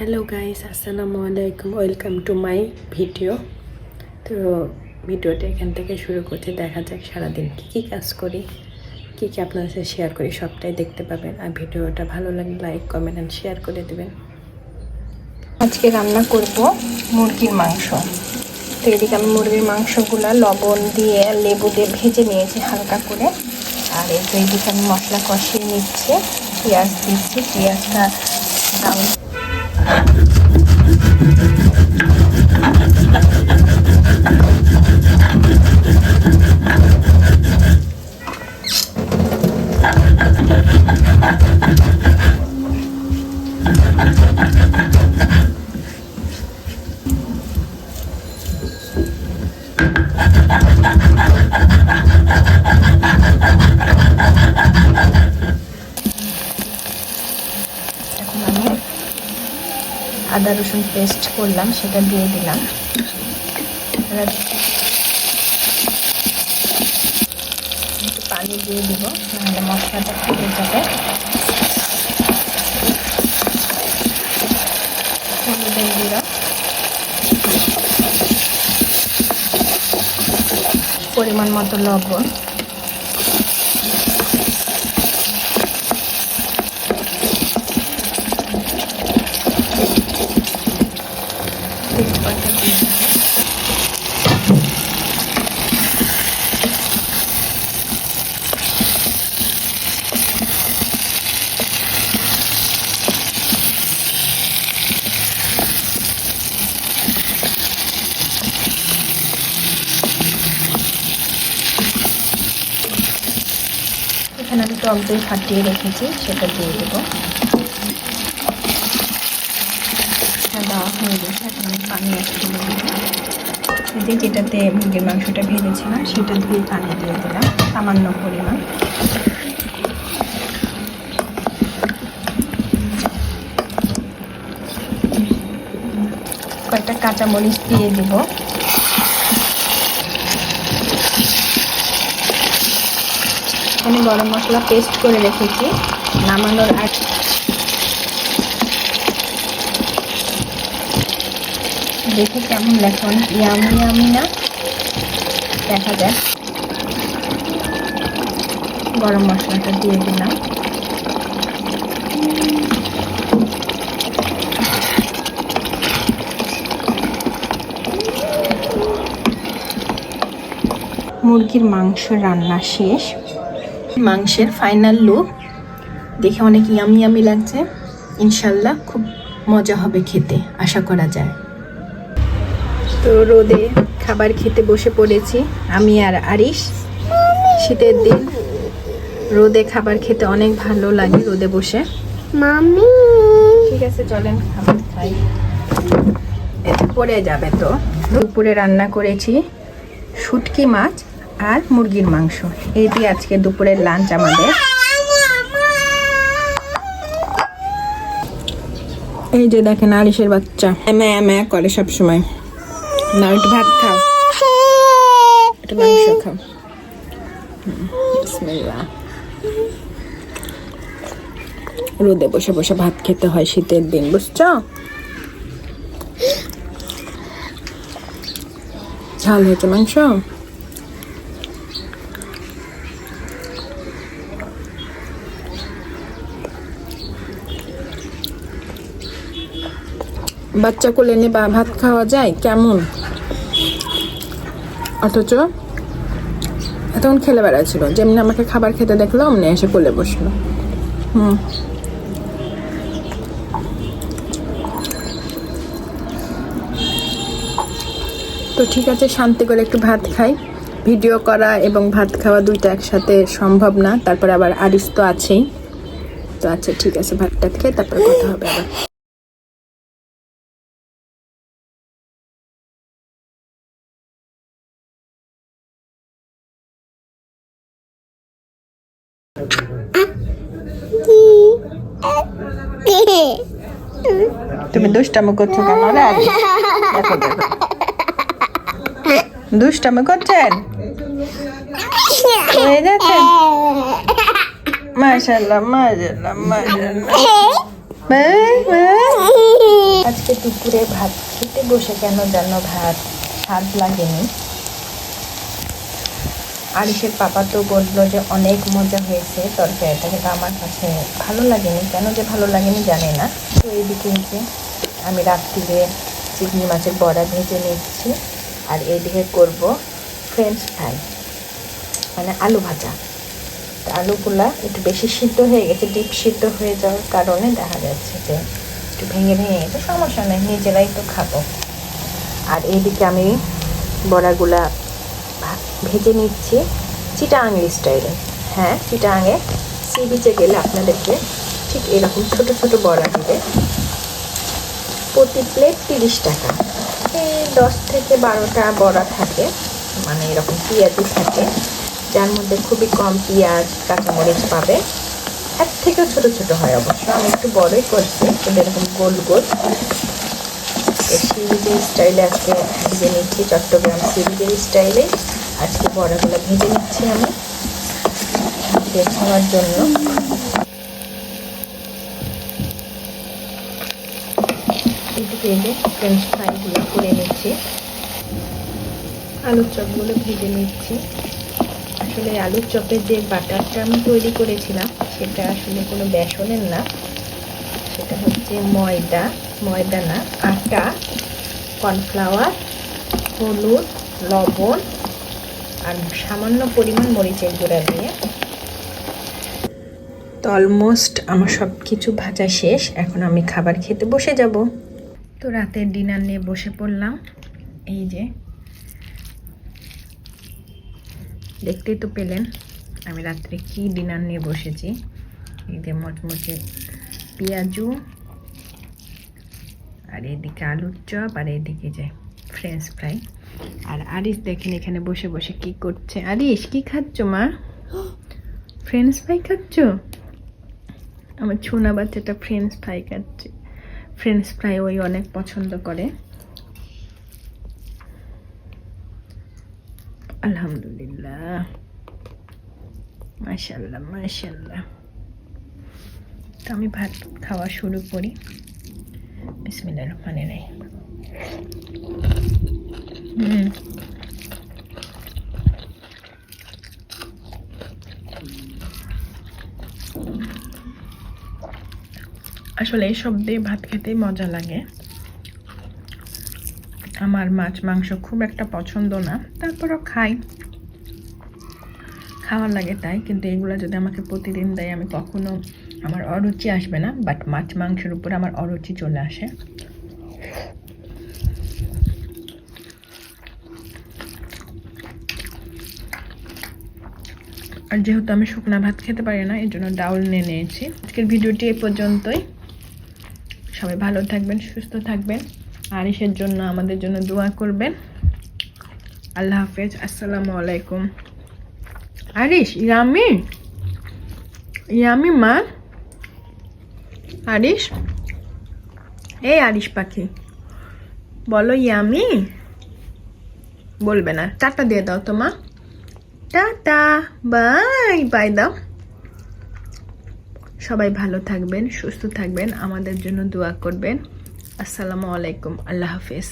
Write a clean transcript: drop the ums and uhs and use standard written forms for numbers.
Hello guys, আসসালামু আলাইকুম, welcome to my video. তো ভিডিওটা এখান থেকে শুরু করতে, দেখা যাক সারাদিন কী কাজ করি, কী আপনাদের সাথে শেয়ার করি, সবটাই দেখতে পাবেন। আর ভিডিওটা ভালো লাগলে লাইক, কমেন্ট অ্যান্ড শেয়ার করে দেবেন। আজকে রান্না করব মুরগির মাংস। তো এদিকে আমি মুরগির মাংসগুলো লবণ দিয়ে লেবু দিয়ে ভেজে নিয়েছি হালকা করে। আর এইদিকে আমি মশলা কষিয়ে নিচ্ছি, পেঁয়াজ দিচ্ছি, পেঁয়াজটা ব্রাউন আদা রসুন পেস্ট করলাম, সেটা দিয়ে দিলাম। পানি দিয়ে দিব, নাহলে মশলাটা ফুটে যাবে। হলুদের গুঁড়া, পরিমাণ মতো লবণ, এখানে আমি টক দই ফাটিয়ে রেখেছি, সেটা দিয়ে দেবো। দেওয়া হয়ে গেছে, এখন আমি পানি একটু দিয়ে যেটাতে মুরগির মাংসটা ভেজেছিলাম সেটা ধুয়ে পানি দিয়ে দিলাম সামান্য পরিমাণ। কয়েকটা কাঁচামরিচ দিয়ে দিব। আমি গরম মশলা পেস্ট করে রেখেছি, নামানোর আগে দেখে কেমন লাগে, অনেক ইয়ামি না, দেখা যায়। গরম মশলাটা দিয়ে দিলাম। মুরগির মাংস রান্না শেষ। মাংসের ফাইনাল লুক দেখে অনেক ইয়ামি লাগছে। ইনশাল্লাহ খুব মজা হবে খেতে, আশা করা যায়। তো রোদে খাবার খেতে বসে পড়েছি আমি আর আরিশ। শীতের দিন রোদে খাবার খেতে অনেক ভালো লাগে, রোদে বসে। মামি ঠিক আছে, চলেন খাবার খাই, পড়ে যাবে তো। দুপুরে রান্না করেছি শুটকি মাছ আর মুরগির মাংস। এটি আজকে দুপুরের লাঞ্চ আমাদের। এই যে দেখেন আরিশের বাচ্চা ম্যা করে সব সময়। না একটু ভাত খাও, একটু মাংস খাও। বিসমিল্লাহ। রোদে বসে বসে ভাত খেতে হয় শীতের দিন, বুঝছো? ঝাল হয়েছে মাংস। বাচ্চা কোলে নিয়ে ভাত খাওয়া যায় কেমন, অথচ এতক্ষণ খেলে বেড়াচ্ছিল। যেমনি আমাকে খাবার খেতে দেখলো অমনি এসে কোলে বসলো। তো ঠিক আছে, শান্তি করে একটু ভাত খাই। ভিডিও করা এবং ভাত খাওয়া দুইটা একসাথে সম্ভব না, তারপরে আবার আরিস তো আছেই। তো আচ্ছা ঠিক আছে, ভাতটা খেয়ে তারপরে কথা হবে আবার। তুমি দুষ্টামি করছো কেন? দেখো দেখো, দুষ্টামি করছেন, হয়ে যাচ্ছে। মাশাআল্লাহ মাশাআল্লাহ মাশাআল্লাহ। আজকে দুপুরে ভাত খেতে বসে কেন যেন ভাত স্বাদ লাগেনি। আরিশের পাপা তো বললো যে অনেক মজা হয়েছে তরকারিটা, কিন্তু আমার কাছে ভালো লাগেনি। কেন যে ভালো লাগেনি জানি না। তো এইদিকে যে আমি রাত্রিরে চিংড়ি মাছের বড়া ভেজে নিচ্ছি, আর এইদিকে করব ফ্রেঞ্চ ফ্রাই, মানে আলু ভাজা। আলুগুলা একটু বেশি সিদ্ধ হয়ে গেছে, ডিপ সিদ্ধ হয়ে যাওয়ার কারণে দেখা যাচ্ছে যে একটু ভেঙে ভেঙে গেছে। সমস্যা নেই, নিজেরাই তো খাবো। আর এইদিকে আমি বড়াগুলা ভেজে নিচ্ছি চিটাং স্টাইলে। হ্যাঁ, চিটাঙে সি বিচে গেলে আপনাদেরকে ঠিক এরকম ছোট ছোট বড়া দিবে। প্রতি প্লেট 30 টাকা। এই 10 থেকে 12টা বড়া থাকে, মানে এরকম পেঁয়াজি থাকে, যার মধ্যে খুবই কম পেঁয়াজ কাঁচামরিচ পাবে। এর থেকেও ছোট ছোট হয় অবশ্য, আমি একটু বড়ই করছি, কিন্তু এরকম গোল গোল। সি বিচের স্টাইলে আজকে ভেজে নিচ্ছি, চট্টগ্রাম সি বিচের স্টাইলে আজকে বড়াগুলো ভেজে নিচ্ছি আমি দিয়ে খাওয়ার জন্য। এদিকে যে ফ্রেঞ্চ ফ্রাইগুলো করে নিচ্ছি, আলুর চপগুলো ভেজে নিচ্ছি। আসলে আলুর চপের যে বাটারটা আমি তৈরি করেছিলাম সেটা আসলে কোনো বেসনের না, সেটা হচ্ছে ময়দা না, আটা, কর্নফ্লাওয়ার, হলুদ, লবণ আর সামান্য পরিমাণ মরিচের গুঁড়া দিয়ে। তো অলমোস্ট আমার সব কিছু ভাজা শেষ, এখন আমি খাবার খেতে বসে যাব। তো রাতের ডিনার নিয়ে বসে পড়লাম। এই যে দেখতেই তো পেলেন আমি রাত্রে কি ডিনার নিয়ে বসেছি। এই যে মচমচে পেঁয়াজু, আর এদিকে আলুর চপ, আর এদিকে যে ফ্রেঞ্চ ফ্রাই। আর আরিশ দেখেন এখানে বসে বসে কি করছে। আরিশ কি খাচ্ছ মা? ফ্রেঞ্চ ফ্রাই খাচ্ছ? আমার ছোনা বাচ্চাটা ফ্রেঞ্চ ফ্রাই খাচ্ছে। ফ্রেঞ্চ ফ্রাই ওই অনেক পছন্দ করে। আলহামদুলিল্লাহ, মাশাআল্লাহ মাশাআল্লাহ। তো আমি ভাত খাওয়া শুরু করি। বিসমিল্লাহির রহমানির রহিম। আসলে এইসব দিয়ে ভাত খেতেই মজা লাগে। আমার মাছ মাংস খুব একটা পছন্দ না, তারপরও খাই, খাওয়ার লাগে তাই। কিন্তু এগুলো যদি আমাকে প্রতিদিন দেয় আমি কখনো, আমার অরুচি আসবে না, বাট মাছ মাংসের উপরে আমার অরুচি চলে আসে। আর যেহেতু আমি শুকনা ভাত খেতে পারি না, এর জন্য ডাউল নিয়ে নিয়েছি। আজকের ভিডিওটি এ পর্যন্তই। সবাই ভালো থাকবেন, সুস্থ থাকবেন, আরিশের জন্য আমাদের জন্য দোয়া করবেন। আল্লাহ হাফেজ, আসসালামু আলাইকুম। আরিশ ইয়ামি ইয়ামি মা। আরিশ, এই আরিশ পাখি বলো ইয়ামি। বলবে না, টাটা দিয়ে দাও তো মা। টাটা, বাই বাই দাও। সবাই ভালো থাকবেন, সুস্থ থাকবেন, আমাদের জন্য দোয়া করবেন। আসসালামু আলাইকুম, আল্লাহ হাফেজ।